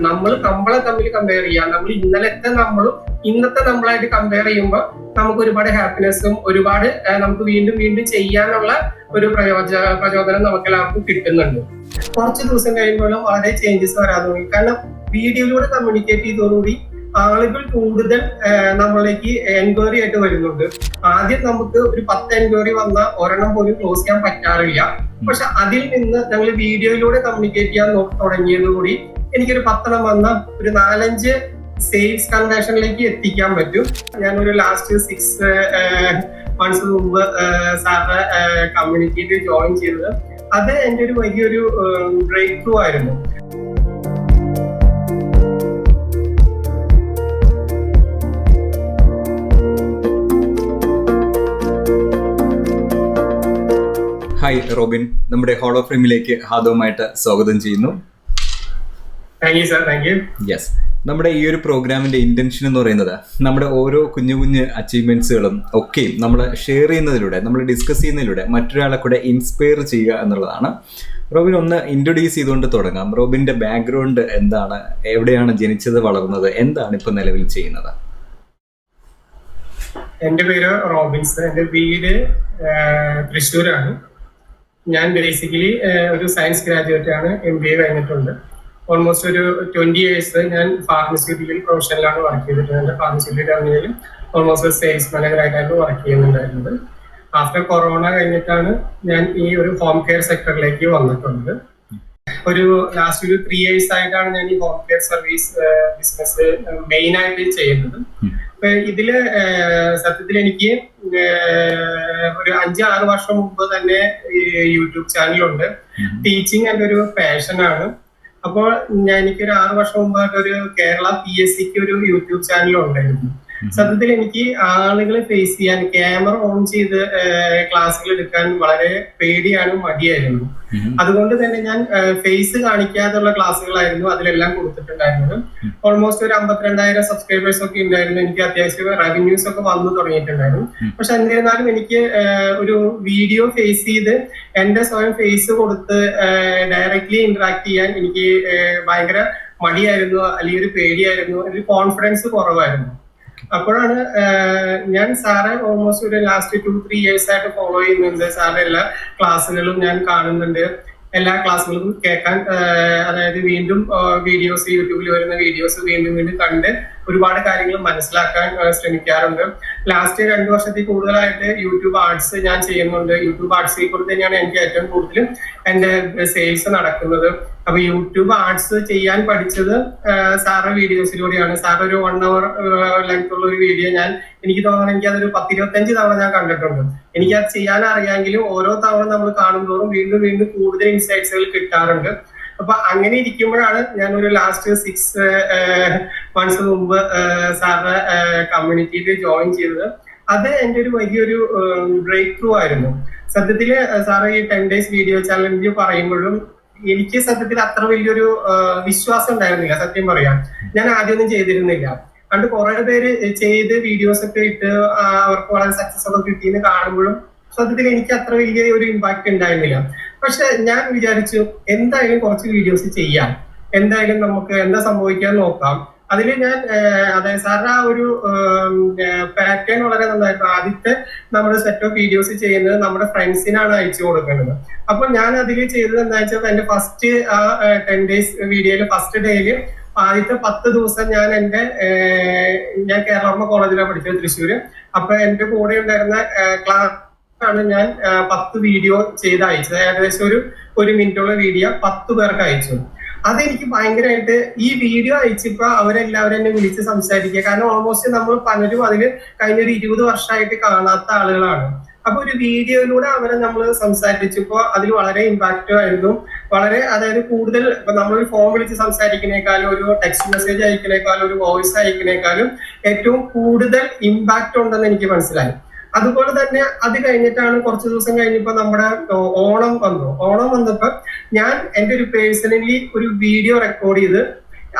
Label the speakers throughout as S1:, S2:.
S1: നമ്മൾ നമ്മളെ തമ്മിൽ കമ്പയർ ചെയ്യാം. നമ്മൾ ഇന്നത്തെ നമ്മളായിട്ട് കമ്പയർ ചെയ്യുമ്പോൾ നമുക്ക് ഒരുപാട് ഹാപ്പിനെസ്സും ഒരുപാട് നമുക്ക് വീണ്ടും വീണ്ടും ചെയ്യാനുള്ള ഒരു പ്രചോദനം നമുക്ക് എല്ലാവർക്കും കിട്ടുന്നുണ്ട്. കുറച്ച് ദിവസം കഴിയുമ്പോഴും വളരെ ചേഞ്ചസ് വരാൻ തുടങ്ങി. കാരണം വീഡിയോയിലൂടെ കമ്മ്യൂണിക്കേറ്റ് ചെയ്തതോടുകൂടി ആളുകൾ കൂടുതൽ നമ്മളിലേക്ക് എൻക്വയറി ആയിട്ട് വരുന്നുണ്ട്. ആദ്യം നമുക്ക് ഒരു 10 എൻക്വയറി വന്ന ഒരെണ്ണം പോലും ക്ലോസ് ചെയ്യാൻ പറ്റാറില്ല. പക്ഷെ അതിൽ നിന്ന് ഞങ്ങൾ വീഡിയോയിലൂടെ കമ്മ്യൂണിക്കേറ്റ് ചെയ്യാൻ തുടങ്ങിയതോടുകൂടി എനിക്കൊരു 10 വന്ന ഒരു 4-5 സെയിൽസ് കൺവേർഷനിലേക്ക് എത്തിക്കാൻ പറ്റും. ഞാനൊരു ലാസ്റ്റ് 6 months മുമ്പ് സാറിന്റെ കമ്മ്യൂണിറ്റിയിൽ ജോയിൻ ചെയ്തത് അത് എൻ്റെ ഒരു വലിയൊരു ബ്രേക്ക് ത്രൂ ആയിരുന്നു.
S2: ഹായ് റോബിൻ, നമ്മുടെ ഹോൾ ഓഫ് ഫെയിമിലേക്ക് ഹാർദവമായിട്ട് സ്വാഗതം ചെയ്യുന്നു. യെസ്, നമ്മുടെ ഈ ഒരു പ്രോഗ്രാമിന്റെ ഇന്റൻഷൻ എന്ന് പറയുന്നത് നമ്മുടെ ഓരോ കുഞ്ഞു കുഞ്ഞു അച്ചീവ്മെന്റ്സുകളും ഒക്കെയും നമ്മൾ ഷെയർ ചെയ്യുന്നതിലൂടെ, നമ്മൾ ഡിസ്കസ് ചെയ്യുന്നതിലൂടെ മറ്റൊരാളെ കൂടെ ഇൻസ്പയർ ചെയ്യുക എന്നുള്ളതാണ്. റോബിൻ ഒന്ന് ഇൻട്രൊഡ്യൂസ് ചെയ്തുകൊണ്ട് തുടങ്ങാം. റോബിന്റെ ബാക്ക്ഗ്രൗണ്ട് എന്താണ്, എവിടെയാണ് ജനിച്ചത്, വളർന്നത്, എന്താണ് ഇപ്പൊ നിലവിൽ ചെയ്യുന്നത്?
S1: എൻ്റെ പേര് റോബിൻസ്. എൻ്റെ വീട് തൃശ്ശൂരാണ്. ഞാൻ ബേസിക്കലി ഒരു സയൻസ് ഗ്രാജുവേറ്റ് ആണ്. MBA കഴിഞ്ഞിട്ടുണ്ട്. ഓൾമോസ്റ്റ് ഒരു 20 years ഞാൻ ഫാർമസ്യൂട്ടിക്കൽ പ്രൊഫഷനിലാണ് വർക്ക് ചെയ്തിട്ടുണ്ട്. ഫാർമസ്യൂട്ടിക്കൽ കമ്പനിയിൽ ഓൾമോസ്റ്റ് സെയിൽസ് മാനേജറായിട്ടാണ് വർക്ക് ചെയ്യുന്നുണ്ടായിരുന്നത്. ആഫ്റ്റർ കൊറോണ കഴിഞ്ഞിട്ടാണ് ഞാൻ ഈ ഒരു ഹോം കെയർ സെക്ടറിലേക്ക് വന്നിട്ടുണ്ട്. ഒരു ലാസ്റ്റ് ഒരു 3 years ആയിട്ടാണ് ഞാൻ ഈ home care service business main ആയിട്ട് ചെയ്യുന്നത്. ഇതില് സത്യത്തിൽ എനിക്ക് ഒരു 5-6 വർഷം മുമ്പ് തന്നെ യൂട്യൂബ് ചാനലുണ്ട്. ടീച്ചിങ് എൻ്റെ ഒരു പാഷനാണ്. അപ്പോൾ എനിക്കൊരു 6 വർഷം മുമ്പായിട്ട് ഒരു കേരള PSCക്ക് ഒരു യൂട്യൂബ് ചാനൽ ഉണ്ടായിരുന്നു. സത്യത്തിൽ എനിക്ക് ആളുകളെ ഫേസ് ചെയ്യാൻ, ക്യാമറ ഓൺ ചെയ്ത് ക്ലാസ്സുകൾ എടുക്കാൻ വളരെ പേടിയാണ്, മടിയായിരുന്നു. അതുകൊണ്ട് തന്നെ ഞാൻ ഫേസ് കാണിക്കാതുള്ള ക്ലാസ്സുകളായിരുന്നു അതിലെല്ലാം കൊടുത്തിട്ടുണ്ടായിരുന്നത്. ഓൾമോസ്റ്റ് ഒരു 52,000 സബ്സ്ക്രൈബേഴ്സ് ഒക്കെ ഉണ്ടായിരുന്നു. എനിക്ക് അത്യാവശ്യം റവന്യൂസ് ഒക്കെ വന്നു തുടങ്ങിയിട്ടുണ്ടായിരുന്നു. പക്ഷെ എന്നിരുന്നാലും എനിക്ക് ഒരു വീഡിയോ ഫേസ് ചെയ്ത് എന്റെ സ്വയം ഫേസ് കൊടുത്ത് ഡയറക്ട്ലി ഇന്ററാക്ട് ചെയ്യാൻ എനിക്ക് ഭയങ്കര മടിയായിരുന്നു, അല്ലെങ്കിൽ ഒരു പേടിയായിരുന്നു, ഒരു കോൺഫിഡൻസ് കുറവായിരുന്നു. അപ്പോഴാണ് ഞാൻ സാറെ ഓൾമോസ്റ്റ് ഒരു ലാസ്റ്റ് 2-3 years ആയിട്ട് ഫോളോ ചെയ്യുന്നുണ്ട്. സാറിന്റെ എല്ലാ ക്ലാസ്സുകളും ഞാൻ കാണുന്നുണ്ട്. എല്ലാ ക്ലാസ്സുകളും കേൾക്കാൻ, അതായത് വീണ്ടും വീഡിയോസ്, യൂട്യൂബിൽ വരുന്ന വീഡിയോസ് വീണ്ടും വീണ്ടും കണ്ട് ഒരുപാട് കാര്യങ്ങൾ മനസ്സിലാക്കാൻ ശ്രമിക്കാറുണ്ട്. ലാസ്റ്റ് 2 വർഷത്തിൽ കൂടുതലായിട്ട് യൂട്യൂബ് ആർട്സ് ഞാൻ ചെയ്യുന്നുണ്ട്. യൂട്യൂബ് ആർട്സിൽ കൂടെ തന്നെയാണ് എനിക്ക് ഏറ്റവും കൂടുതലും എന്റെ സെയിൽസ് നടക്കുന്നത്. അപ്പൊ യൂട്യൂബ് ആർട്സ് ചെയ്യാൻ പഠിച്ചത് സാറിന്റെ വീഡിയോസിലൂടെയാണ്. സാർ ഒരു 1 hour ലെങ്ത് ഉള്ള ഒരു വീഡിയോ എനിക്ക് തോന്നുന്നു എനിക്ക് അതൊരു 10-25 തവണ ഞാൻ കണ്ടിട്ടുണ്ട്. എനിക്ക് അത് ചെയ്യാൻ അറിയാമെങ്കിലും ഓരോ തവണ നമ്മൾ കാണുമ്പോഴും വീണ്ടും വീണ്ടും കൂടുതൽ ഇൻസൈറ്റ്സുകൾ കിട്ടാറുണ്ട്. അപ്പൊ അങ്ങനെ ഇരിക്കുമ്പോഴാണ് ഞാൻ ഒരു ലാസ്റ്റ് 6 months മുമ്പ് സാറിന്റെ കമ്മ്യൂണിറ്റിയിൽ ജോയിൻ ചെയ്തത്. അത് എൻ്റെ ഒരു വലിയൊരു ബ്രേക്ക് ത്രൂ ആയിരുന്നു. സത്യത്തില് സാറ് ഈ 10 days വീഡിയോ ചാലഞ്ച് പറയുമ്പോഴും എനിക്ക് സത്യത്തിൽ അത്ര വലിയൊരു വിശ്വാസം ഉണ്ടായിരുന്നില്ല. സത്യം പറയാം, ഞാൻ ആദ്യമൊന്നും ചെയ്തിരുന്നില്ല. അതുകൊണ്ട് കുറെ പേര് ചെയ്ത് വീഡിയോസ് ഒക്കെ ഇട്ട് അവർക്ക് വളരെ സക്സസ് ഒക്കെ കിട്ടിയെന്ന് കാണുമ്പോഴും സത്യത്തിൽ എനിക്ക് അത്ര വലിയ ഒരു ഇമ്പാക്ട് ഉണ്ടായിരുന്നില്ല. പക്ഷെ ഞാൻ വിചാരിച്ചു എന്തായാലും കുറച്ച് വീഡിയോസ് ചെയ്യാം, എന്തായാലും നമുക്ക് എന്താ സംഭവിക്കാൻ നോക്കാം. അതിൽ ഞാൻ അതായത് സാറിന്റെ ആ ഒരു പാറ്റേൺ വളരെ നന്നായിരുന്നു. ആദ്യത്തെ നമ്മുടെ സെറ്റ് ഓഫ് വീഡിയോസ് ചെയ്യുന്നത് നമ്മുടെ ഫ്രണ്ട്സിനാണ് അയച്ചു കൊടുക്കുന്നത്. അപ്പൊ ഞാൻ അതിൽ ചെയ്തത് എന്താ വെച്ചാൽ എന്റെ ഫസ്റ്റ് ആ 10 days വീഡിയോയില് ഫസ്റ്റ് ഡേയില് ആദ്യത്തെ 10 ദിവസം ഞാൻ കേരള കോളേജിലാണ് പഠിച്ചത്, തൃശ്ശൂര്. അപ്പൊ എന്റെ കൂടെ ഉണ്ടായിരുന്ന ക്ലാസ് ആണ് ഞാൻ 10 വീഡിയോ ചെയ്ത് അയച്ചത്. ഏകദേശം ഒരു 1 മിനിറ്റുള്ള വീഡിയോ 10 പേർക്ക് അയച്ചു. അതെനിക്ക് ഭയങ്കരമായിട്ട് ഈ വീഡിയോ അയച്ചപ്പോ അവരെല്ലാവരും എന്നെ വിളിച്ച് സംസാരിക്കുക. കാരണം ഓൾമോസ്റ്റ് നമ്മൾ പലരും അതിൽ കഴിഞ്ഞൊരു 20 വർഷമായിട്ട് കാണാത്ത ആളുകളാണ്. അപ്പൊ ഒരു വീഡിയോയിലൂടെ അവരെ നമ്മൾ സംസാരിച്ചപ്പോ അതിൽ വളരെ ഇമ്പാക്റ്റ് ആയിരുന്നു. വളരെ, അതായത് കൂടുതൽ ഇപ്പൊ നമ്മളൊരു ഫോൺ വിളിച്ച് സംസാരിക്കുന്നേക്കാളും ഒരു ടെക്സ്റ്റ് മെസ്സേജ് അയക്കുന്നേക്കാളും ഒരു വോയിസ് അയക്കുന്നേക്കാളും ഏറ്റവും കൂടുതൽ ഇമ്പാക്റ്റ് ഉണ്ടെന്ന് എനിക്ക് മനസ്സിലായി. അതുപോലെ തന്നെ അത് കഴിഞ്ഞിട്ടാണ് കുറച്ച് ദിവസം കഴിഞ്ഞപ്പോ നമ്മുടെ ഓണം വന്നു. ഓണം വന്നപ്പോ ഞാൻ എൻ്റെ ഒരു പേഴ്സണലി ഒരു വീഡിയോ റെക്കോർഡ് ചെയ്ത്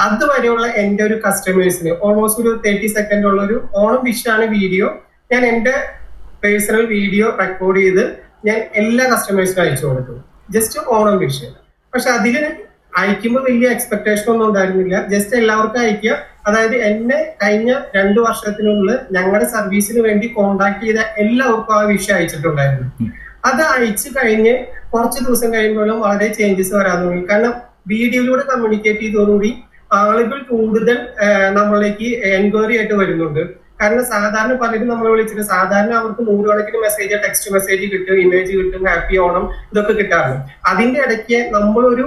S1: അതുവരെയുള്ള എൻ്റെ ഒരു കസ്റ്റമേഴ്സിന് ഓൾമോസ്റ്റ് ഒരു 30 സെക്കൻഡ് ഉള്ള ഒരു ഓണം വിഷാണ് വീഡിയോ. ഞാൻ എൻ്റെ പേഴ്സണൽ വീഡിയോ റെക്കോർഡ് ചെയ്ത് ഞാൻ എല്ലാ കസ്റ്റമേഴ്സിനും അയച്ചു കൊടുത്തു, ജസ്റ്റ് ഓണം വിഷ്. പക്ഷെ അതില് അയക്കുമ്പോൾ വലിയ എക്സ്പെക്ടേഷൻ ഒന്നും ഉണ്ടായിരുന്നില്ല. ജസ്റ്റ് എല്ലാവർക്കും അയക്കുക. അതായത് എന്നെ കഴിഞ്ഞ 2 വർഷത്തിനുള്ളിൽ ഞങ്ങളുടെ സർവീസിന് വേണ്ടി കോണ്ടാക്ട് ചെയ്ത എല്ലാവർക്കും ആ വിഷയം അയച്ചിട്ടുണ്ടായിരുന്നു. അത് അയച്ചു കഴിഞ്ഞ് കുറച്ച് ദിവസം കഴിയുമ്പോഴും വളരെ ചേഞ്ചസ് വരാൻ തുടങ്ങി. കാരണം വീഡിയോയിലൂടെ കമ്മ്യൂണിക്കേറ്റ് ചെയ്തതോടുകൂടി ആളുകൾ കൂടുതൽ നമ്മളിലേക്ക് എൻക്വയറി ആയിട്ട് വരുന്നുണ്ട്. കാരണം സാധാരണ പലരും നമ്മളെ വിളിച്ചിട്ട് സാധാരണ അവർക്ക് 100 കണക്കിന് മെസ്സേജ്, ടെക്സ്റ്റ് മെസ്സേജ് കിട്ടും, ഇമേജ് കിട്ടും, ഹാപ്പി ഓണം ഇതൊക്കെ കിട്ടാറുണ്ട്. അതിന്റെ ഇടയ്ക്ക് നമ്മളൊരു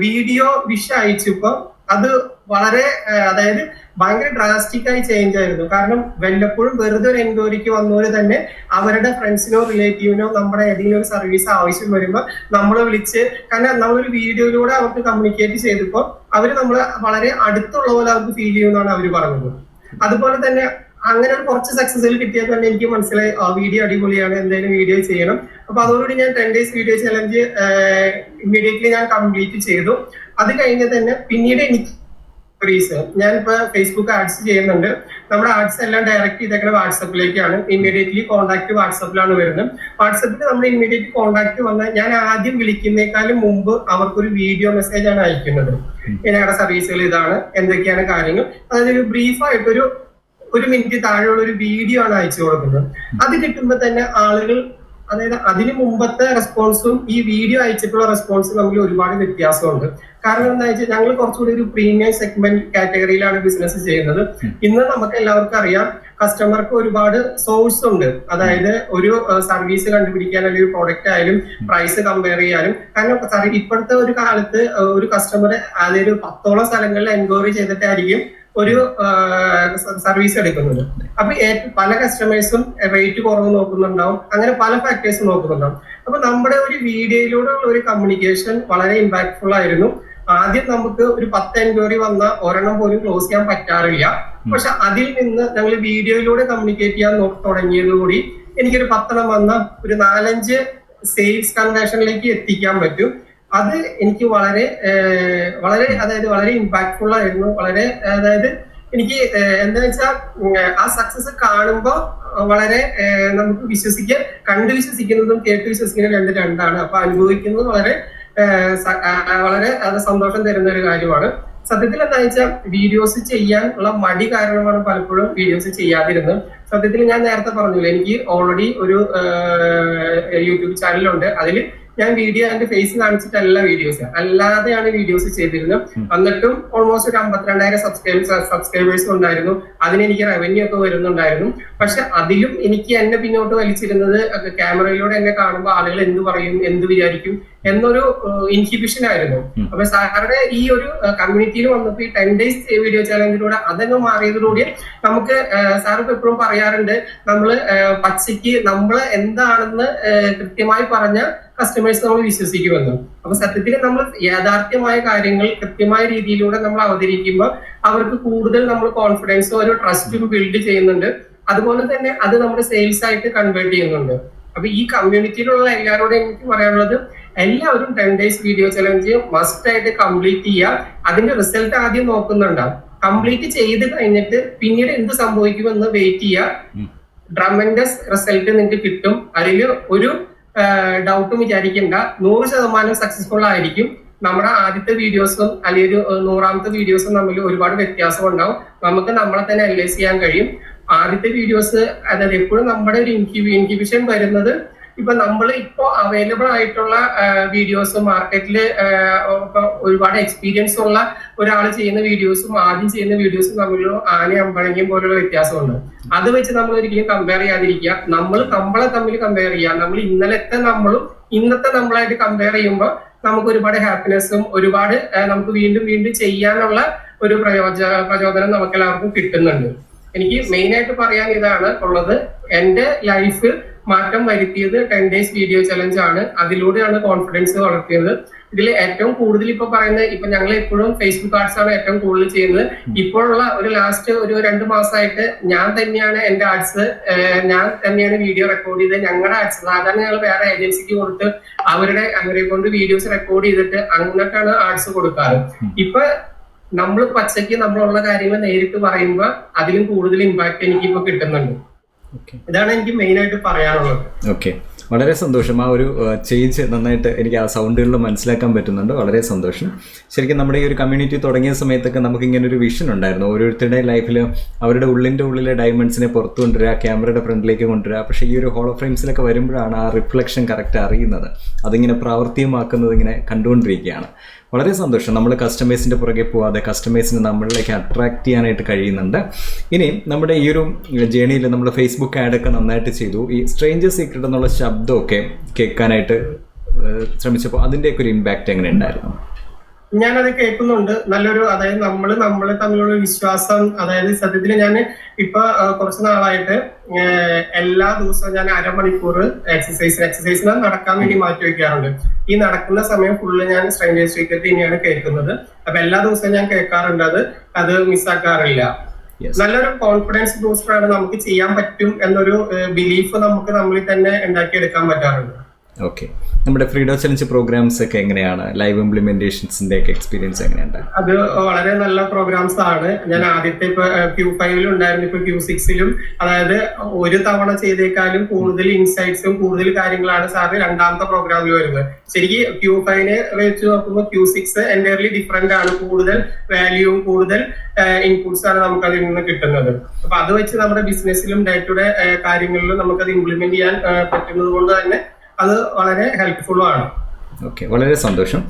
S1: വീഡിയോ വിഷ് അയച്ചപ്പോ അത് വളരെ അതായത് ഭയങ്കര ഡ്രാസ്റ്റിക് ആയി ചേഞ്ച് ആയിരുന്നു. കാരണം വല്ലപ്പോഴും വെറുതെ ഒരു എൻക്വയറിക്ക് വന്നവര് തന്നെ അവരുടെ ഫ്രണ്ട്സിനോ റിലേറ്റീവിനോ നമ്മുടെ ഏതെങ്കിലും ഒരു സർവീസ് ആവശ്യം വരുമ്പോൾ നമ്മളെ വിളിച്ച്, കാരണം നമ്മളൊരു വീഡിയോയിലൂടെ അവർക്ക് കമ്മ്യൂണിക്കേറ്റ് ചെയ്തപ്പോൾ അവര് നമ്മളെ വളരെ അടുത്തുള്ള പോലെ അവർക്ക് ഫീൽ ചെയ്യുമെന്നാണ് അവർ പറഞ്ഞത്. അതുപോലെ തന്നെ അങ്ങനെ ഒരു കുറച്ച് സക്സസിൽ കിട്ടിയാൽ തന്നെ എനിക്ക് മനസ്സിലായി വീഡിയോ അടിപൊളിയാണ്, എന്തായാലും വീഡിയോ ചെയ്യണം. അപ്പൊ അതോടുകൂടി ഞാൻ 10 days വീഡിയോ ചലഞ്ച് ഇമ്മീഡിയറ്റ്ലി ഞാൻ കംപ്ലീറ്റ് ചെയ്തു. അത് കഴിഞ്ഞ് തന്നെ പിന്നീട് എനിക്ക് ഞാനിപ്പോ ഫേസ്ബുക്ക് ആഡ്സ് ചെയ്യുന്നുണ്ട്. നമ്മുടെ ആഡ്സ് എല്ലാം ഡയറക്റ്റ് ചെയ്തേക്കുന്ന വാട്സപ്പിലേക്കാണ്. ഇമ്മീഡിയറ്റ്ലി കോൺടാക്ട് വാട്സപ്പിലാണ് വരുന്നത്. വാട്സപ്പിൽ നമ്മൾ ഇമ്മീഡിയറ്റ്ലി കോൺടാക്ട് വന്നാൽ ഞാൻ ആദ്യം വിളിക്കുന്നേക്കാളും മുമ്പ് അവർക്കൊരു വീഡിയോ മെസ്സേജ് ആണ് അയക്കുന്നത്. ഞങ്ങളുടെ സർവീസുകൾ ഇതാണ്, എന്തൊക്കെയാണ് കാര്യങ്ങൾ, അതായത് ഒരു ബ്രീഫായിട്ടൊരു 1 മിനിറ്റ് താഴെയുള്ള ഒരു വീഡിയോ ആണ് അയച്ചു കൊടുക്കുന്നത്. അത് കിട്ടുമ്പോൾ തന്നെ ആളുകൾ, അതായത് അതിന് മുമ്പത്തെ റെസ്പോൺസും ഈ വീഡിയോ അയച്ചിട്ടുള്ള റെസ്പോൺസും തമ്മിൽ ഒരുപാട് വ്യത്യാസമുണ്ട്. കാരണം എന്താ വെച്ചാൽ ഞങ്ങൾ കുറച്ചുകൂടി ഒരു പ്രീമിയം സെഗ്മെന്റ് കാറ്റഗറിയിലാണ് ബിസിനസ് ചെയ്യുന്നത്. ഇന്ന് നമുക്ക് എല്ലാവർക്കും അറിയാം, കസ്റ്റമർക്ക് ഒരുപാട് സോഴ്സ് ഉണ്ട്. അതായത് ഒരു സർവീസ് കണ്ടുപിടിക്കാൻ അല്ലെങ്കിൽ ഒരു പ്രോഡക്റ്റ് ആയാലും പ്രൈസ് കമ്പയർ ചെയ്യാനും. കാരണം ഇപ്പോഴത്തെ ഒരു കാലത്ത് ഒരു കസ്റ്റമർ അതായത് 10ഓളം സ്ഥലങ്ങളിൽ എൻക്വയറി ചെയ്തിട്ടായിരിക്കും ഒരു സർവീസ് എടുക്കുന്നത്. അപ്പൊ പല കസ്റ്റമേഴ്സും റേറ്റ് കുറവ് നോക്കുന്നുണ്ടാവും, അങ്ങനെ പല ഫാക്ടേഴ്സ് നോക്കുന്നുണ്ടാവും. അപ്പൊ നമ്മുടെ ഒരു വീഡിയോയിലൂടെ ഉള്ള ഒരു കമ്മ്യൂണിക്കേഷൻ വളരെ ഇമ്പാക്ട്ഫുൾ ആയിരുന്നു. ആദ്യം നമുക്ക് ഒരു 10 എൻക്വയറി വന്ന ഒരെണ്ണം പോലും ക്ലോസ് ചെയ്യാൻ പറ്റാറില്ല. പക്ഷെ അതിൽ നിന്ന് ഞങ്ങൾ വീഡിയോയിലൂടെ കമ്മ്യൂണിക്കേറ്റ് ചെയ്യാൻ തുടങ്ങിയതോടുകൂടി എനിക്കൊരു 10 വന്ന ഒരു 4-5 സെയിൽസ് കൺവേർഷനിലേക്ക് എത്തിക്കാൻ പറ്റും. അത് എനിക്ക് വളരെ അതായത് വളരെ ഇമ്പാക്ട്ഫുൾ ആയിരുന്നു. വളരെ അതായത് എനിക്ക് എന്താ വെച്ചാൽ ആ സക്സസ് കാണുമ്പോൾ വളരെ നമുക്ക് കണ്ടു വിശ്വസിക്കുന്നതും കേട്ട് വിശ്വസിക്കുന്നതും രണ്ടാണ്. അപ്പൊ അനുഭവിക്കുന്നത് വളരെ അത് സന്തോഷം തരുന്ന ഒരു കാര്യമാണ്. സത്യത്തിൽ എന്താ വെച്ചാൽ വീഡിയോസ് ചെയ്യാനുള്ള മടി കാരണമാണ് പലപ്പോഴും വീഡിയോസ് ചെയ്യാതിരുന്നത്. സത്യത്തിൽ ഞാൻ നേരത്തെ പറഞ്ഞില്ല, എനിക്ക് ഓൾറെഡി ഒരു യൂട്യൂബ് ചാനലുണ്ട്. അതിൽ ഞാൻ വീഡിയോ എന്റെ ഫേസ് കാണിച്ചിട്ടല്ല വീഡിയോസ്, അല്ലാതെയാണ് വീഡിയോസ് ചെയ്തിരുന്നത്. എന്നിട്ടും ഓൾമോസ്റ്റ് ഒരു 52,000 സബ്സ്ക്രൈബേഴ്സ് ഉണ്ടായിരുന്നു. അതിന് എനിക്ക് റവന്യൂ ഒക്കെ വരുന്നുണ്ടായിരുന്നു. പക്ഷെ അതിലും എനിക്ക് എന്നെ പിന്നോട്ട് വലിച്ചിരുന്നത് ക്യാമറയിലൂടെ എന്നെ കാണുമ്പോൾ ആളുകൾ എന്ത് പറയും, എന്ത് വിചാരിക്കും എന്നൊരു ഇൻഹിബിഷൻ ആയിരുന്നു. അപ്പൊ സാറിന്റെ ഈ ഒരു കമ്മ്യൂണിറ്റിയിൽ വന്നപ്പോൾ ഈ 10 days വീഡിയോ ചാലഞ്ചിലൂടെ അതങ്ങ് മാറിയതിലൂടെ നമുക്ക് സാർ ഇപ്പൊ എപ്പോഴും പറയാറുണ്ട്, നമ്മള് പച്ചയ്ക്ക് നമ്മള് എന്താണെന്ന് കൃത്യമായി പറഞ്ഞ കസ്റ്റമേഴ്സ് നമ്മൾ വിശ്വസിക്കുമെന്ന്. അപ്പൊ സത്യത്തിൽ നമ്മൾ യാഥാർത്ഥ്യമായ കാര്യങ്ങൾ കൃത്യമായ രീതിയിലൂടെ നമ്മൾ അവതരിക്കുമ്പോൾ അവർക്ക് കൂടുതൽ നമ്മൾ കോൺഫിഡൻസും ഒരു ട്രസ്റ്റും ബിൽഡ് ചെയ്യുന്നുണ്ട്. അതുപോലെ തന്നെ അത് നമ്മുടെ സെയിൽസ് ആയിട്ട് കൺവേർട്ട് ചെയ്യുന്നുണ്ട്. അപ്പൊ ഈ കമ്മ്യൂണിറ്റിയിലുള്ള എല്ലാവരോടും എനിക്ക് പറയാനുള്ളത്, എല്ലാവരും 10 days വീഡിയോ ചലഞ്ച് മസ്റ്റ് ആയിട്ട് കംപ്ലീറ്റ് ചെയ്യുക. അതിന്റെ റിസൾട്ട് ആദ്യം നോക്കുന്നുണ്ടാവും. കംപ്ലീറ്റ് ചെയ്ത് കഴിഞ്ഞിട്ട് പിന്നീട് എന്ത് സംഭവിക്കുമെന്ന് വെയിറ്റ് ചെയ്യുക. ട്രമെൻഡസ് റിസൾട്ട് നിങ്ങൾക്ക് കിട്ടും. അതിൽ ഒരു ഡൗട്ടും വിചാരിക്കേണ്ട, 100% സക്സസ്ഫുൾ ആയിരിക്കും. നമ്മുടെ ആദ്യത്തെ വീഡിയോസും അല്ലെങ്കിൽ ഒരു 100ാമത്തെ വീഡിയോസും തമ്മിൽ ഒരുപാട് വ്യത്യാസം ഉണ്ടാവും. നമുക്ക് നമ്മളെ തന്നെ അനലൈസ് ചെയ്യാൻ കഴിയും. ആദ്യത്തെ വീഡിയോസ് അതായത് എപ്പോഴും നമ്മുടെ ഒരു ഇൻഹിബിഷൻ വരുന്നത്, ഇപ്പൊ നമ്മൾ ഇപ്പോ അവൈലബിൾ ആയിട്ടുള്ള വീഡിയോസും മാർക്കറ്റിൽ ഒരുപാട് എക്സ്പീരിയൻസ് ഉള്ള ഒരാൾ ചെയ്യുന്ന വീഡിയോസും ആദ്യം ചെയ്യുന്ന വീഡിയോസും തമ്മിൽ ആനയും അമ്പഴങ്ങിയും പോലുള്ള വ്യത്യാസമുണ്ട്. അത് വെച്ച് നമ്മൾ ഒരിക്കലും കമ്പയർ ചെയ്യാതിരിക്കുക. നമ്മളെ തമ്മിൽ കമ്പയർ ചെയ്യുക. നമ്മൾ ഇന്നലത്തെ നമ്മളും ഇന്നത്തെ നമ്മളായിട്ട് കമ്പയർ ചെയ്യുമ്പോൾ നമുക്ക് ഒരുപാട് ഹാപ്പിനെസ്സും ഒരുപാട് നമുക്ക് വീണ്ടും വീണ്ടും ചെയ്യാനുള്ള ഒരു പ്രചോദനം നമുക്ക് എല്ലാവർക്കും കിട്ടുന്നുണ്ട്. എനിക്ക് മെയിൻ ആയിട്ട് പറയാൻ ഇതാണ് ഉള്ളത്. എന്റെ ലൈഫ് മാറ്റം വരുത്തിയത് 10 days വീഡിയോ ചലഞ്ച് ആണ്. അതിലൂടെയാണ് കോൺഫിഡൻസ് വളർത്തിയത്. ഇതിൽ ഏറ്റവും കൂടുതൽ ഇപ്പൊ പറയുന്നത്, ഇപ്പൊ ഞങ്ങൾ എപ്പോഴും ഫേസ്ബുക്ക് ആഡ്സ് ആണ് ഏറ്റവും കൂടുതൽ ചെയ്യുന്നത്. ഇപ്പോഴുള്ള ഒരു ലാസ്റ്റ് ഒരു 2 മാസമായിട്ട് ഞാൻ തന്നെയാണ് എന്റെ ആഡ്സ്, ഞാൻ തന്നെയാണ് വീഡിയോ റെക്കോർഡ് ചെയ്ത് ഞങ്ങളുടെ ആഡ്സ്. സാധാരണ ഞങ്ങൾ വേറെ ഏജൻസിക്ക് കൊടുത്ത് അവരെ കൊണ്ട് വീഡിയോസ് റെക്കോർഡ് ചെയ്തിട്ട് അങ്ങോട്ടാണ് ആഡ്സ് കൊടുക്കാറ്. ഇപ്പൊ നമ്മൾ പച്ചയ്ക്ക് നമ്മളുള്ള കാര്യങ്ങൾ നേരിട്ട് പറയുമ്പോൾ അതിലും കൂടുതൽ ഇമ്പാക്ട് എനിക്കിപ്പോ കിട്ടുന്നുണ്ട്. ഇതാണ് എനിക്ക് മെയിൻ ആയിട്ട് പറയാനുള്ളത്.
S2: ഓക്കെ, വളരെ സന്തോഷം. ആ ഒരു ചേഞ്ച് നന്നായിട്ട് എനിക്ക് ആ സൗണ്ടുകളിൽ മനസ്സിലാക്കാൻ പറ്റുന്നുണ്ട്. വളരെ സന്തോഷം. ശരിക്കും നമ്മുടെ ഈ ഒരു കമ്മ്യൂണിറ്റി തുടങ്ങിയ സമയത്തൊക്കെ നമുക്ക് ഇങ്ങനെ ഒരു വിഷൻ ഉണ്ടായിരുന്നു. ഓരോരുത്തരുടെ ലൈഫിൽ അവരുടെ ഉള്ളിലെ ഡയമണ്ട്സിനെ പുറത്തു കൊണ്ടുവരിക, ക്യാമറയുടെ ഫ്രണ്ടിലേക്ക് കൊണ്ടുവരിക. പക്ഷേ ഈ ഒരു ഹോളോ ഫ്രെയിംസിലൊക്കെ വരുമ്പോഴാണ് ആ റിഫ്ലക്ഷൻ കറക്റ്റ് അറിയുന്നത്. അതിങ്ങനെ പ്രാവർത്തികമാക്കുന്നത് ഇങ്ങനെ കണ്ടുകൊണ്ടിരിക്കുകയാണ്. വളരെ സന്തോഷം. നമ്മൾ കസ്റ്റമേഴ്സിൻ്റെ പുറകെ പോവാതെ കസ്റ്റമേഴ്സിനെ നമ്മളിലേക്ക് അട്രാക്ട് ചെയ്യാനായിട്ട് കഴിയുന്നുണ്ട്. ഇനി നമ്മുടെ ഈ ഒരു ജേണിയിൽ നമ്മൾ ഫേസ്ബുക്ക് ആഡൊക്കെ നന്നായിട്ട് ചെയ്തു. ഈ സ്ട്രേഞ്ചർ സീക്രട്ട് എന്നുള്ള ശബ്ദമൊക്കെ കേൾക്കാനായിട്ട് ശ്രമിച്ചപ്പോൾ അതിൻ്റെയൊക്കെ ഒരു ഇമ്പാക്റ്റ് എങ്ങനെ ഉണ്ടായിരുന്നു?
S1: ഞാനത് കേൾക്കുന്നുണ്ട്. നല്ലൊരു, അതായത് നമ്മളെ തമ്മിലുള്ള വിശ്വാസം, അതായത് സത്യത്തിൽ ഞാൻ ഇപ്പൊ കുറച്ച് നാളായിട്ട് എല്ലാ ദിവസവും ഞാൻ അരമണിക്കൂർ എക്സസൈസിന് നടക്കാൻ വേണ്ടി മാറ്റി വെക്കാറുണ്ട്. ഈ നടക്കുന്ന സമയം ഫുള്ള് ഞാൻ സ്ട്രേഞ്ചർ സീക്രട്ട് തന്നെയാണ് കേൾക്കുന്നത്. അപ്പൊ എല്ലാ ദിവസവും ഞാൻ കേൾക്കാറുണ്ട്. അത് മിസ്സാക്കാറില്ല. നല്ലൊരു കോൺഫിഡൻസ് ബൂസ്റ്ററാണ്. നമുക്ക് ചെയ്യാൻ പറ്റും എന്നൊരു ബിലീഫ് നമുക്ക് നമ്മളിൽ തന്നെ ഉണ്ടാക്കിയെടുക്കാൻ പറ്റാറുണ്ട്.
S2: ഓക്കെ, നമ്മുടെ ഫ്രീഡം ചലഞ്ച് പ്രോഗ്രാംസ് ഒക്കെ എങ്ങനെയാണ്? ലൈവ് ഇംപ്ലിമെന്റേഷൻസിന്റെ ഒക്കെ എക്സ്പീരിയൻസ് എങ്ങനെയുണ്ട്?
S1: അത് വളരെ നല്ല പ്രോഗ്രാംസ് ആണ്. ഞാൻ ആദ്യത്തെ ഇപ്പൊ Q5 ഉണ്ടായിരുന്നു, ഇപ്പൊ Q6 അതായത് ഒരു തവണ ചെയ്തേക്കാളും കൂടുതൽ ഇൻസൈറ്റ്സും കൂടുതൽ കാര്യങ്ങളാണ് സാറ് രണ്ടാമത്തെ പ്രോഗ്രാമിൽ വരുന്നത്. ശരിക്കും Q5 വെച്ച് നോക്കുമ്പോൾ Q6 എൻറ്റയർലി ഡിഫറെന്റ് ആണ്. കൂടുതൽ വാല്യൂവും കൂടുതൽ ഇൻപുട്സ് ആണ് നമുക്ക് അതിൽ നിന്ന് കിട്ടുന്നത്. അപ്പൊ അത് വെച്ച് നമ്മുടെ ബിസിനസ്സിലും ഡേ ടു ഡേ കാര്യങ്ങളിലും നമുക്കത് ഇംപ്ലിമെന്റ് ചെയ്യാൻ പറ്റുന്നത് കൊണ്ട് തന്നെ അത് വളരെ ഹെൽപ്ഫുൾ ആണ്.
S2: ഓക്കെ, വളരെ സന്തോഷം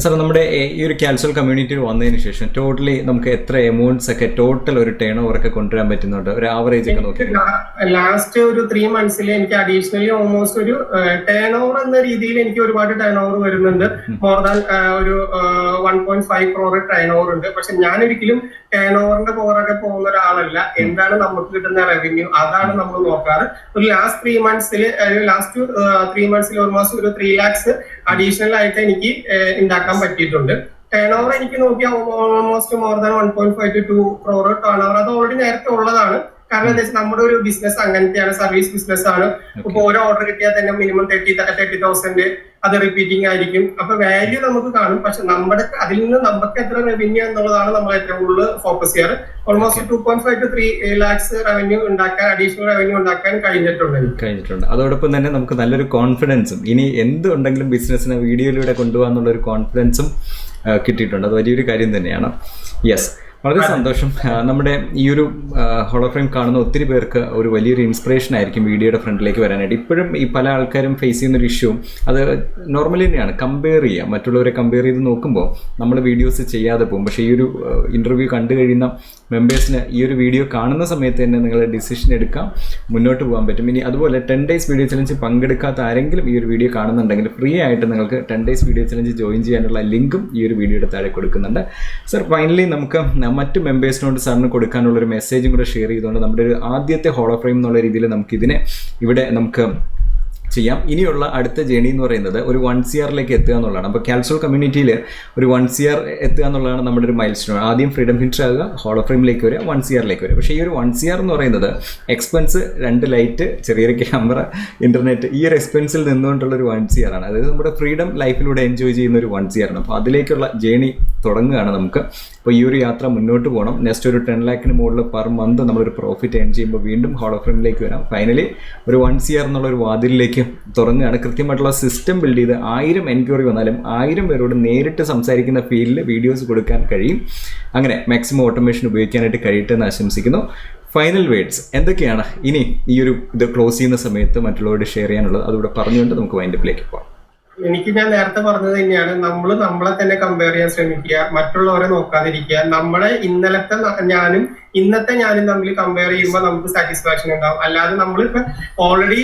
S2: സാർ. നമ്മുടെ ഈ ഒരു കാൽസോൾ കമ്മ്യൂണിറ്റിയിൽ വന്നതിന് ശേഷം ടോട്ടലി നമുക്ക് എത്ര എമൗണ്ട്സ് ഒക്കെ ടോട്ടൽ ഒരു ടേൺ ഓവർ ഒക്കെ കൊണ്ടുവരാൻ പറ്റുന്നുണ്ട്? ഒരു ആവറേജ് ഒക്കെ നോക്കി
S1: ലാസ്റ്റ് ഒരു 3 months എനിക്ക് അഡീഷണലി ഓൾമോസ്റ്റ് ഒരു ടേൺ ഓവർ എന്ന രീതിയിൽ എനിക്ക് ഒരുപാട് ടേൺ ഓവർ വരുന്നുണ്ട്. മോർ ദാൻ ഒരു 1.5 crore ടേൺ ഓവർ ഉണ്ട്. പക്ഷെ ഞാൻ ഒരിക്കലും ടേൺ ഓവറിന്റെ പുറകെ പോകുന്ന ഒരാളല്ല. എന്താണ് നമുക്ക് കിട്ടുന്ന റവന്യൂ, അതാണ് നമ്മൾ നോക്കാറ്. ഒരു ലാസ്റ്റ് 3 months ഓൾമോസ്റ്റ് ഒരു 3 lakhs അഡീഷണൽ ആയിട്ട് എനിക്ക് ഉണ്ടാക്കാൻ പറ്റിയിട്ടുണ്ട്. ടേൺ ഓവർ എനിക്ക് നോക്കിയാൽ almost more than 1.5 to 2 crore turn over. അത് ഓൾറെഡി നേരത്തെ ഉള്ളതാണ്. കാരണം എന്താ വെച്ചാൽ നമ്മുടെ ഒരു ബിസിനസ് അങ്ങനത്തെയാണ്, സർവീസ് ബിസിനസ് ആണ്. ഇപ്പൊ ഓരോ ഓർഡർ കിട്ടിയാൽ തന്നെ മിനിമം 30,000 അത് റിപ്പീറ്റിംഗ് ആയിരിക്കും. അപ്പൊ വാല്യൂ നമുക്ക് കാണും. പക്ഷെ അതിൽ നിന്ന് നമുക്ക് എത്ര റവന്യൂ എന്നുള്ളതാണ് നമ്മൾ ഏറ്റവും കൂടുതൽ ഫോക്കസ് ചെയ്യാറ്. ഓൾമോസ്റ്റ് 2.5 to 3 lakhs റവന്യൂ ഉണ്ടാക്കാൻ, അഡീഷണൽ റവന്യൂ ഉണ്ടാക്കാൻ കഴിഞ്ഞിട്ടുണ്ട്.
S2: അതോടൊപ്പം തന്നെ നമുക്ക് നല്ലൊരു കോൺഫിഡൻസും, ഇനി എന്തുണ്ടെങ്കിലും ബിസിനസ്സിനെ വീഡിയോയിലൂടെ കൊണ്ടുപോകാന്നുള്ള ഒരു കോൺഫിഡൻസും കിട്ടിയിട്ടുണ്ട്. അത് വലിയൊരു കാര്യം തന്നെയാണ്. യെസ്, വളരെ സന്തോഷം. നമ്മുടെ ഈ ഒരു ഹോളോ ഫ്രെയിം കാണുന്ന ഒത്തിരി പേർക്ക് ഒരു വലിയൊരു ഇൻസ്പിറേഷൻ ആയിരിക്കും വീഡിയോയുടെ ഫ്രണ്ടിലേക്ക് വരാനായിട്ട്. ഇപ്പോഴും ഈ പല ആൾക്കാരും ഫേസ് ചെയ്യുന്നൊരു ഇഷ്യൂ അത് നോർമലി തന്നെയാണ്. കമ്പയർ ചെയ്യുക, മറ്റുള്ളവരെ കമ്പയർ ചെയ്ത് നോക്കുമ്പോൾ നമ്മൾ വീഡിയോസ് ചെയ്യാതെ പോകും. പക്ഷേ ഈ ഒരു ഇൻ്റർവ്യൂ കണ്ടു കഴിയുന്ന മെമ്പേഴ്സിന് ഈ ഒരു വീഡിയോ കാണുന്ന സമയത്ത് തന്നെ നിങ്ങൾ ഡിസിഷൻ എടുക്കാം, മുന്നോട്ട് പോകാൻ പറ്റും. ഇനി അതുപോലെ 10 days വീഡിയോ ചലഞ്ച് പങ്കെടുക്കാത്ത ആരെങ്കിലും ഈ ഒരു വീഡിയോ കാണുന്നുണ്ടെങ്കിൽ ഫ്രീ ആയിട്ട് നിങ്ങൾക്ക് 10 days വീഡിയോ ചലഞ്ച് ജോയിൻ ചെയ്യാനുള്ള ലിങ്കും ഈ ഒരു വീഡിയോയുടെ താഴെ കൊടുക്കുന്നുണ്ട്. സർ, ഫൈനലി നമുക്ക് മറ്റ് മെമ്പേഴ്സിനോട് സാറിന് കൊടുക്കാനുള്ളൊരു മെസ്സേജും കൂടെ ഷെയർ ചെയ്തുകൊണ്ട് നമ്മുടെ ഒരു ആദ്യത്തെ ഹോളോ ഫ്രെയിം എന്നുള്ള രീതിയിൽ നമുക്കിതിനെ ഇവിടെ നമുക്ക് ചെയ്യാം. ഇനിയുള്ള അടുത്ത ജേണി എന്ന് പറയുന്നത് ഒരു 1 CR എത്തുക എന്നുള്ളതാണ്. അപ്പോൾ കാൽസോൾ കമ്മ്യൂണിറ്റിയിൽ ഒരു 1 CR എത്തുക എന്നുള്ളതാണ് നമ്മുടെ ഒരു മൈൽ സ്റ്റോൺ. ആദ്യം ഫ്രീഡം ഹിൻറ്റർ ആകുക, ഹോളോ ഫ്രെയിമിലേക്ക് വരിക, 1 CR വരിക. പക്ഷേ ഈ ഒരു 1 CR എന്ന് പറയുന്നത് എക്സ്പെൻസ് 2 ലൈറ്റ്, ചെറിയൊരു ക്യാമറ, ഇൻ്റർനെറ്റ്, ഈ ഒരു എക്സ്പെൻസിൽ നിന്നുകൊണ്ടുള്ളൊരു 1 CR ആണ്. അതായത് നമ്മുടെ ഫ്രീഡം ലൈഫിലൂടെ എൻജോയ് ചെയ്യുന്ന ഒരു 1 CR ആണ്. അപ്പോൾ അതിലേക്കുള്ള ജേണി തുടങ്ങുകയാണ് നമുക്ക്. അപ്പോൾ ഈ ഒരു യാത്ര മുന്നോട്ട് പോകണം. നെക്സ്റ്റ് ഒരു 10 lakhന് മുകളിൽ പെർ മന്ത് നമ്മളൊരു പ്രോഫിറ്റ് ഏൺ ചെയ്യുമ്പോൾ വീണ്ടും ഹോളോ ഫ്രെയിമിലേക്ക് വരാം. ഫൈനലി ഒരു 1 CR എന്നുള്ളൊരു വാതിലിലേക്ക് തുടങ്ങുകയാണ്. കൃത്യമായിട്ടുള്ള സിസ്റ്റം ബിൽഡ് ചെയ്ത് 1000 എൻക്വയറി വന്നാലും 1000 പേരോട് നേരിട്ട് സംസാരിക്കുന്ന ഫീൽഡിൽ വീഡിയോസ് കൊടുക്കാൻ കഴിയും. അങ്ങനെ മാക്സിമം ഓട്ടോമേഷൻ ഉപയോഗിക്കാനായിട്ട് കഴിയട്ടെ എന്ന് ആശംസിക്കുന്നു. ഫൈനൽ വേർഡ്സ് എന്തൊക്കെയാണ് ഇനി ഈ ഒരു ഇത് ക്ലോസ് ചെയ്യുന്ന സമയത്ത് മറ്റുള്ളവരോട് ഷെയർ ചെയ്യാനുള്ളത്? അതുകൂടെ പറഞ്ഞുകൊണ്ട് നമുക്ക് വൈൻഡപ്പിലേക്ക് പോകാം.
S1: എനിക്ക് ഞാൻ നേരത്തെ പറഞ്ഞത് തന്നെയാണ്, നമ്മളെ തന്നെ കമ്പയർ ചെയ്യാൻ ശ്രമിക്കുക, മറ്റുള്ളവരെ നോക്കാതിരിക്കുക. നമ്മളെ ഇന്നത്തെ ഞാനും തമ്മിൽ കമ്പയർ ചെയ്യുമ്പോൾ നമുക്ക് സാറ്റിസ്ഫാക്ഷൻ ഉണ്ടാവും. അല്ലാതെ നമ്മളിപ്പോ ഓൾറെഡി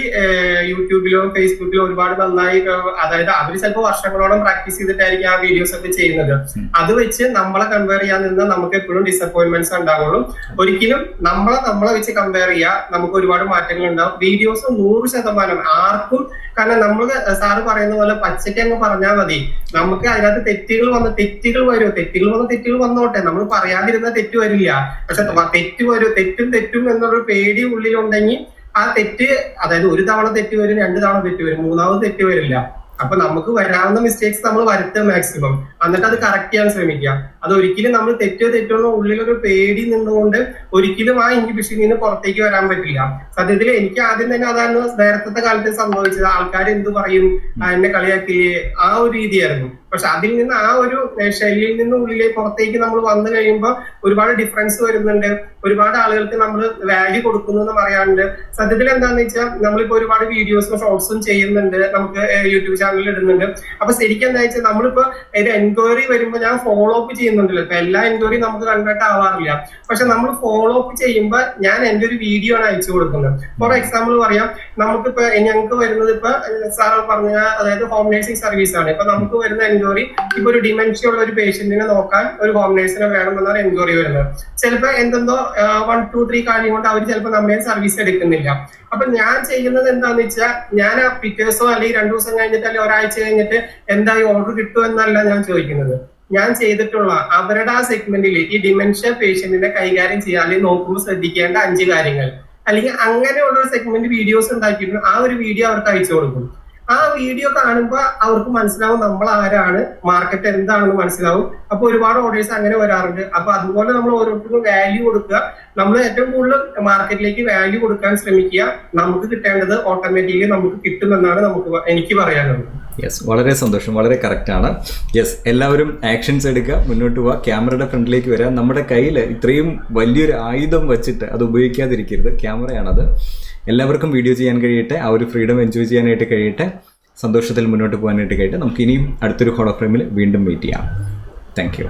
S1: യൂട്യൂബിലോ ഫേസ്ബുക്കിലോ ഒരുപാട് നന്നായി, അതായത് അവർ ചിലപ്പോൾ വർഷങ്ങളോളം പ്രാക്ടീസ് ചെയ്തിട്ടായിരിക്കും ആ വീഡിയോസ് ഒക്കെ ചെയ്യുന്നത്. അത് വെച്ച് നമ്മളെ കമ്പയർ ചെയ്യാൻ നിന്നാൽ നമുക്ക് എപ്പോഴും ഡിസപ്പോയിന്റ്മെന്റ്സ് ഉണ്ടാവുള്ളൂ. ഒരിക്കലും നമ്മളെ വെച്ച് കമ്പയർ ചെയ്യുക, നമുക്ക് ഒരുപാട് മാറ്റങ്ങൾ ഉണ്ടാവും. വീഡിയോസ് 100% ആർക്കും, കാരണം നമ്മൾ സാറ് പറയുന്ന പോലെ പച്ചയ്ക്ക് അങ്ങ് പറഞ്ഞാൽ മതി. നമുക്ക് അതിനകത്ത് തെറ്റുകൾ വന്നോട്ടെ, നമ്മൾ പറയാതിരുന്ന തെറ്റ് വരില്ല. പക്ഷെ തെറ്റും എന്നൊരു പേടി ഉള്ളിലുണ്ടെങ്കിൽ ആ തെറ്റ്, അതായത് ഒരു തവണ തെറ്റ് വരും, 2 തവണ തെറ്റ് വരും, 3ാമത് തെറ്റ് വരില്ല. അപ്പൊ നമുക്ക് വരാവുന്ന മിസ്റ്റേക്സ് നമ്മൾ വരുത്തുക മാക്സിമം, എന്നിട്ട് അത് കറക്റ്റ് ചെയ്യാൻ ശ്രമിക്കുക. അത് ഒരിക്കലും നമ്മൾ തെറ്റോ ഉള്ളിലൊരു പേടി നിന്നുകൊണ്ട് ഒരിക്കലും ആ ഇൻഹിബിഷനിൽ നിന്ന് പുറത്തേക്ക് വരാൻ പറ്റില്ല. സത്യത്തിൽ എനിക്ക് ആദ്യം തന്നെ അതാണ് നേരത്തെ കാലത്ത് സംഭവിച്ചത്. ആൾക്കാർ എന്ത് പറയും, എന്നെ കളിയാക്കില്ലേ, ആ ഒരു രീതിയായിരുന്നു. പക്ഷെ അതിൽ നിന്ന് ആ ഒരു ശൈലിയിൽ നിന്ന് ഉള്ളിലേക്ക് പുറത്തേക്ക് നമ്മൾ വന്നു കഴിയുമ്പോൾ ഒരുപാട് ഡിഫറൻസ് വരുന്നുണ്ട്. ഒരുപാട് ആളുകൾക്ക് നമ്മൾ വാല്യൂ കൊടുക്കുന്നു എന്ന് പറയാറുണ്ട്. സത്യത്തിൽ എന്താന്ന് വെച്ചാൽ നമ്മളിപ്പോ ഒരുപാട് വീഡിയോസും ഷോർട്സും ചെയ്യുന്നുണ്ട്, നമുക്ക് യൂട്യൂബ് ചാനലിൽ ഇടുന്നുണ്ട്. അപ്പൊ ശരിക്കും എന്താ വെച്ചാൽ നമ്മളിപ്പോ ഒരു എൻക്വയറി വരുമ്പോൾ ഞാൻ ഫോളോ അപ്പ് ചെയ്യുന്നുണ്ടല്ലോ. ഇപ്പൊ എല്ലാ എൻക്വയറി നമുക്ക് കണ്ടിട്ട് ആവാറില്ല. പക്ഷെ നമ്മൾ ഫോളോ അപ്പ് ചെയ്യുമ്പോൾ ഞാൻ എന്റെ ഒരു വീഡിയോ ആണ് അയച്ചു കൊടുക്കുന്നത്. ഫോർ എക്സാമ്പിൾ പറയാം, നമുക്കിപ്പോ ഞങ്ങൾക്ക് വരുന്നത് ഇപ്പൊ സാർ പറഞ്ഞ അതായത് ഹോം നേഴ്സിംഗ് സർവീസ് ആണ്. ഇപ്പൊ നമുക്ക് വരുന്ന എൻക്വയറി ഇപ്പൊ ഒരു ഡിമെൻഷ്യ ഉള്ള ഒരു പേഷ്യന്റിനെ നോക്കാൻ ഒരു ഹോം നേഴ്സിനെ വേണമെന്നാണ് എൻക്വയറി വരുന്നത്. ചിലപ്പോ എന്തെന്തോ 1, 2, 3 കാര്യം കൊണ്ട് അവർ ചിലപ്പോൾ നമ്മളെ സർവീസ് എടുക്കുന്നില്ല. അപ്പൊ ഞാൻ ചെയ്യുന്നത് എന്താന്ന് വെച്ചാൽ ഞാൻ ആ പിറ്റേഴ്സോ അല്ലെങ്കിൽ 2 ദിവസം കഴിഞ്ഞിട്ട് അല്ലെങ്കിൽ ഒരാഴ്ച കഴിഞ്ഞിട്ട് എന്തായി ഓർഡർ കിട്ടുമെന്നല്ല ഞാൻ ചോദിക്കുന്നത്. ഞാൻ ചെയ്തിട്ടുള്ള അവരുടെ ആ സെഗ്മെന്റിൽ ഈ ഡിമെൻഷ്യ പേഷ്യന്റിനെ കൈകാര്യം ചെയ്യാൻ അല്ലെങ്കിൽ നോക്കുമ്പോൾ ശ്രദ്ധിക്കേണ്ട 5 കാര്യങ്ങൾ അല്ലെങ്കിൽ അങ്ങനെയുള്ള ഒരു സെഗ്മെന്റ് വീഡിയോസ് ഉണ്ടാക്കിയിട്ട് ആ ഒരു വീഡിയോ അവർക്ക് അയച്ചു കൊടുക്കും. ആ വീഡിയോ കാണുമ്പോൾ അവർക്ക് മനസ്സിലാവും നമ്മൾ ആരാണ്, മാർക്കറ്റ് എന്താണെന്ന് മനസ്സിലാവും. അപ്പൊ ഒരുപാട് ഓർഡേഴ്സ് അങ്ങനെ വരാറുണ്ട്. അപ്പൊ അതുപോലെ നമ്മൾ ഓരോരുത്തർക്കും വാല്യൂ കൊടുക്കുക. നമ്മൾ ഏറ്റവും കൂടുതൽ മാർക്കറ്റിലേക്ക് വാല്യൂ കൊടുക്കാൻ ശ്രമിക്കുക. നമുക്ക് കിട്ടേണ്ടത് ഓട്ടോമാറ്റിക്കലി നമുക്ക് കിട്ടുമെന്നാണ് എനിക്ക് പറയാനുള്ളത്.
S2: യെസ്, വളരെ സന്തോഷം, വളരെ കറക്റ്റാണ്. യെസ്, എല്ലാവരും ആക്ഷൻസ് എടുക്കുക, മുന്നോട്ട് പോവുക, ക്യാമറയുടെ ഫ്രണ്ടിലേക്ക് വരിക. നമ്മുടെ കയ്യിൽ ഇത്രയും വലിയൊരു ആയുധം വെച്ചിട്ട് അത് ഉപയോഗിക്കാതിരിക്കരുത്. ക്യാമറയാണത്. എല്ലാവർക്കും വീഡിയോ ചെയ്യാൻ കഴിയട്ടെ, ആ ഒരു ഫ്രീഡം എൻജോയ് ചെയ്യാനായിട്ട് കഴിയട്ടെ, സന്തോഷത്തിൽ മുന്നോട്ട് പോകാനായിട്ട് കഴിയട്ടെ. നമുക്ക് ഇനിയും അടുത്തൊരു ഹോളോ ഫ്രെയിമിൽ വീണ്ടും മീറ്റ് ചെയ്യാം. Thank you.